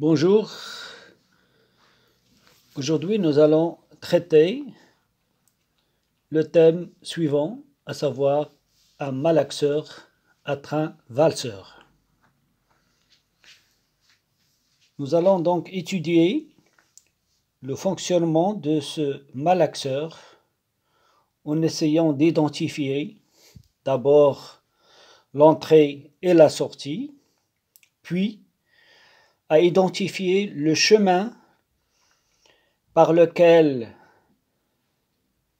Bonjour, aujourd'hui nous allons traiter le thème suivant, à savoir un malaxeur à train valseur. Nous allons donc étudier le fonctionnement de ce malaxeur en essayant d'identifier d'abord l'entrée et la sortie, puis à identifier le chemin par lequel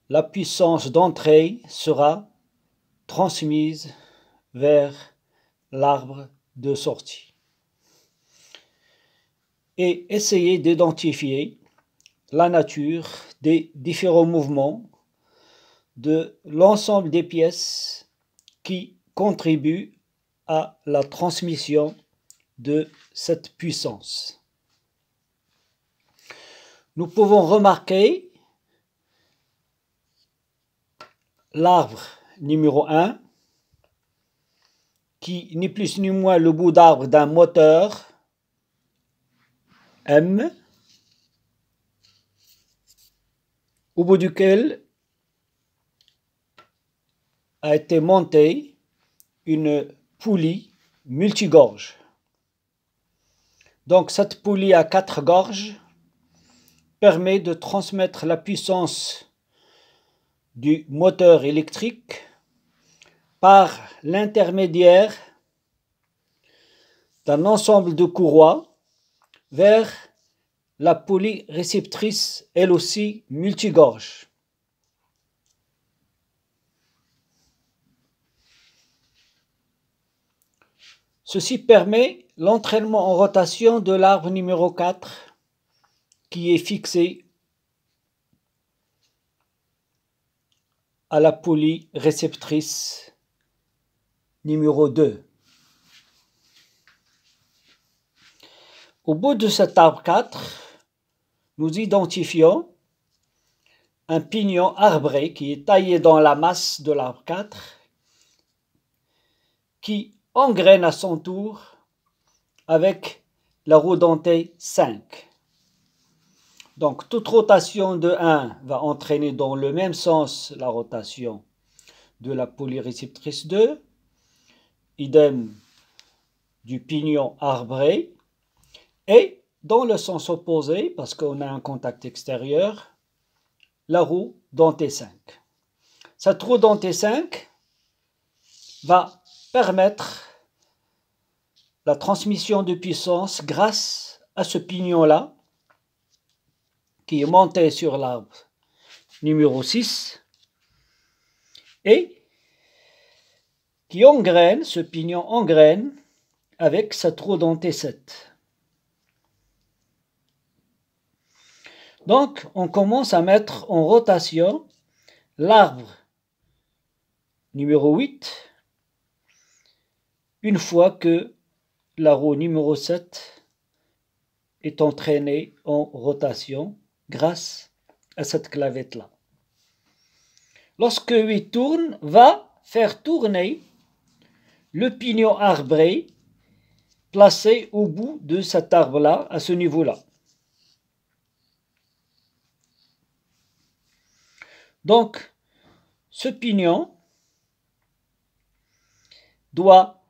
la puissance d'entrée sera transmise vers l'arbre de sortie. Et essayer d'identifier la nature des différents mouvements de l'ensemble des pièces qui contribuent à la transmission de cette puissance. Nous pouvons remarquer l'arbre numéro 1 qui n'est plus ni moins le bout d'arbre d'un moteur M au bout duquel a été montée une poulie multigorge. Donc cette poulie à 4 gorges permet de transmettre la puissance du moteur électrique par l'intermédiaire d'un ensemble de courroies vers la poulie réceptrice, elle aussi multigorge. Ceci permet l'entraînement en rotation de l'arbre numéro 4 qui est fixé à la poulie réceptrice numéro 2. Au bout de cet arbre 4, nous identifions un pignon arbré qui est taillé dans la masse de l'arbre 4 qui engraine à son tour avec la roue dentée 5. Donc toute rotation de 1 va entraîner dans le même sens la rotation de la poulie réceptrice 2, idem du pignon arbré, et dans le sens opposé, parce qu'on a un contact extérieur, la roue dentée 5. Cette roue dentée 5 va permettre la transmission de puissance grâce à ce pignon-là qui est monté sur l'arbre numéro 6 et qui engraine, ce pignon engraine avec cette roue dentée 7. Donc, on commence à mettre en rotation l'arbre numéro 8 une fois que la roue numéro 7 est entraînée en rotation grâce à cette clavette-là. Lorsque 8 tourne, va faire tourner le pignon arbré placé au bout de cet arbre-là, à ce niveau-là. Donc, ce pignon doit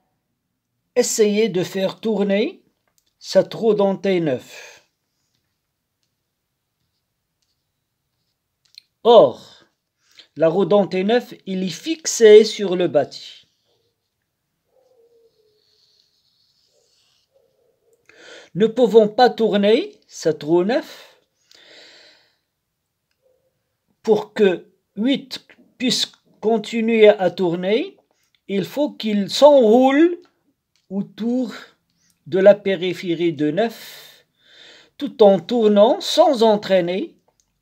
essayer de faire tourner cette roue dentée 9. Or, la roue dentée 9, il est fixé sur le bâti. Ne pouvons pas tourner cette roue 9 pour que 8 puisse continuer à tourner. Il faut qu'il s'enroule autour de la périphérie de 9 tout en tournant sans entraîner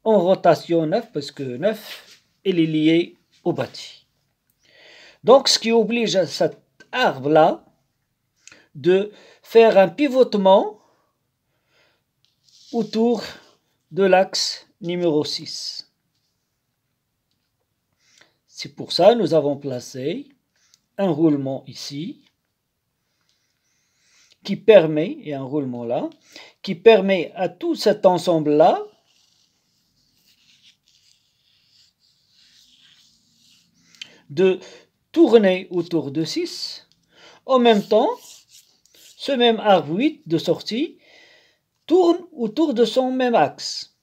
en rotation 9 parce que 9 elle est liée au bâti. Donc ce qui oblige à cet arbre-là de faire un pivotement autour de l'axe numéro 6. C'est pour ça que nous avons placé un roulement ici qui permet, et un roulement là, qui permet à tout cet ensemble-là de tourner autour de 6. En même temps, ce même arbre 8 de sortie tourne autour de son même axe.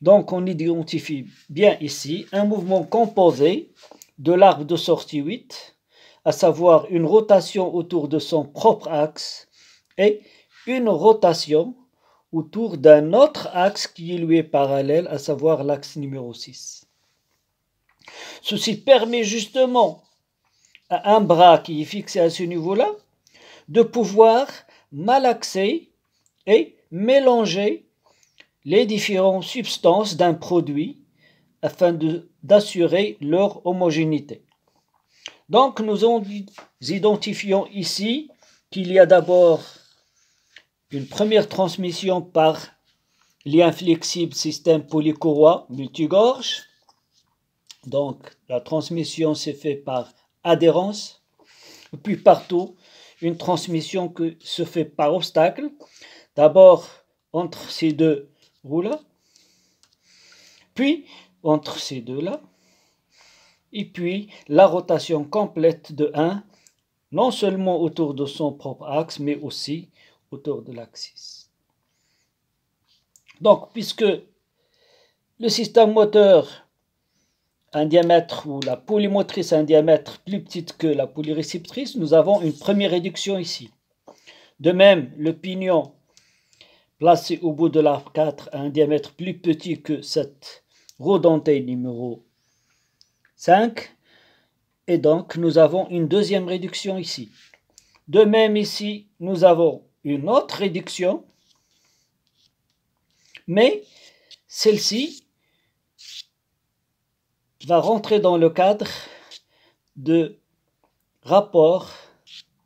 Donc on identifie bien ici un mouvement composé de l'arbre de sortie 8, à savoir une rotation autour de son propre axe et une rotation autour d'un autre axe qui lui est parallèle, à savoir l'axe numéro 6. Ceci permet justement à un bras qui est fixé à ce niveau-là de pouvoir malaxer et mélanger les différentes substances d'un produit afin d'assurer leur homogénéité. Donc nous identifions ici qu'il y a d'abord une première transmission par lien flexible système polycourroie multigorge. Donc la transmission s'est faite par adhérence. Et puis partout, une transmission qui se fait par obstacle. D'abord entre ces deux roues-là, puis entre ces deux-là, et puis la rotation complète de 1, non seulement autour de son propre axe, mais aussi autour de l'axe 6. Donc, puisque le système moteur a un diamètre, ou la polymotrice a un diamètre plus petit que la polyréceptrice, nous avons une première réduction ici. De même, le pignon placé au bout de l'arbre 4 a un diamètre plus petit que cette roue dentée numéro 5. Et donc, nous avons une deuxième réduction ici. De même, ici, nous avons une autre réduction, mais celle-ci va rentrer dans le cadre de rapport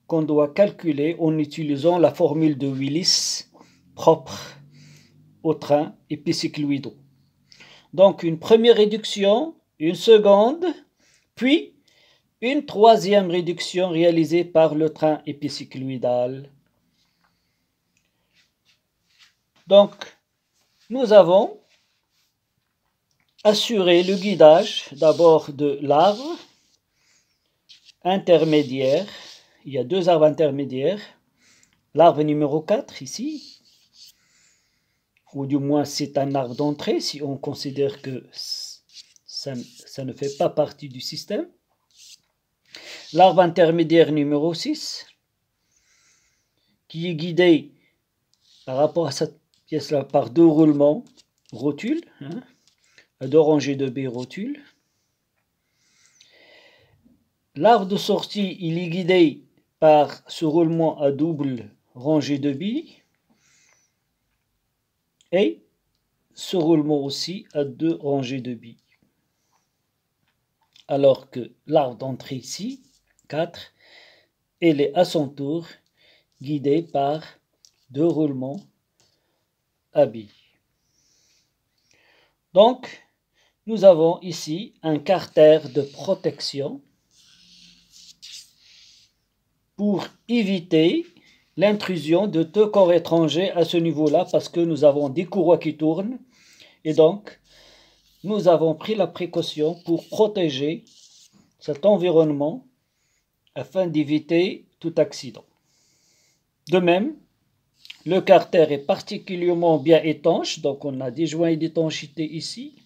qu'on doit calculer en utilisant la formule de Willis propre aux trains épicycloïdaux. Donc une première réduction, une seconde, puis une troisième réduction réalisée par le train épicycloïdal. Donc nous avons assuré le guidage d'abord de l'arbre intermédiaire. Il y a deux arbres intermédiaires. L'arbre numéro 4 ici, ou du moins c'est un arbre d'entrée si on considère que ça ne fait pas partie du système. L'arbre intermédiaire numéro 6, qui est guidé par rapport à cette pièce-là par deux roulements rotules, deux rangées de baies rotules. L'arbre de sortie, il est guidé par ce roulement à double rangée de billes et ce roulement aussi à deux rangées de billes. Alors que l'arbre d'entrée ici, 4, il est à son tour guidé par deux roulements à billes. Donc, nous avons ici un carter de protection pour éviter l'intrusion de deux corps étrangers à ce niveau-là, parce que nous avons des courroies qui tournent, et donc nous avons pris la précaution pour protéger cet environnement afin d'éviter tout accident. De même, le carter est particulièrement bien étanche, donc on a des joints d'étanchéité ici.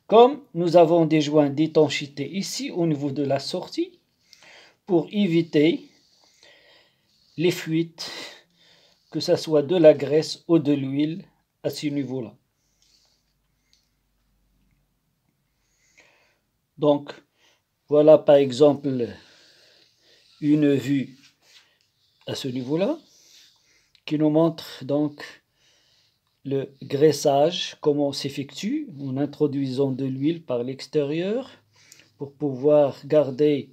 Comme nous avons des joints d'étanchéité ici au niveau de la sortie, pour éviter les fuites, que ce soit de la graisse ou de l'huile à ce niveau-là. Donc, voilà par exemple une vue à ce niveau-là, qui nous montre donc le graissage, comment s'effectue en introduisant de l'huile par l'extérieur pour pouvoir garder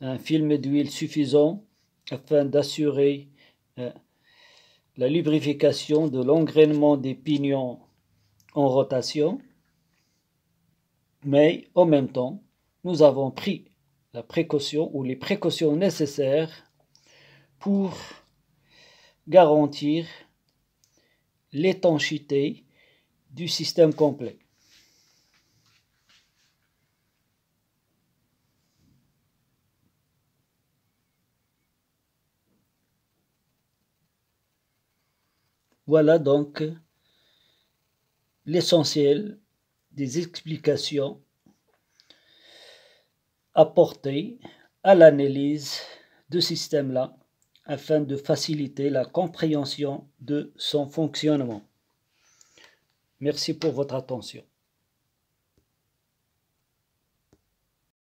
un film d'huile suffisant afin d'assurer la lubrification de l'engrainement des pignons en rotation. Mais en même temps, nous avons pris la précaution ou les précautions nécessaires pour garantir l'étanchéité du système complet. Voilà donc l'essentiel des explications apportées à l'analyse de ce système-là afin de faciliter la compréhension de son fonctionnement. Merci pour votre attention.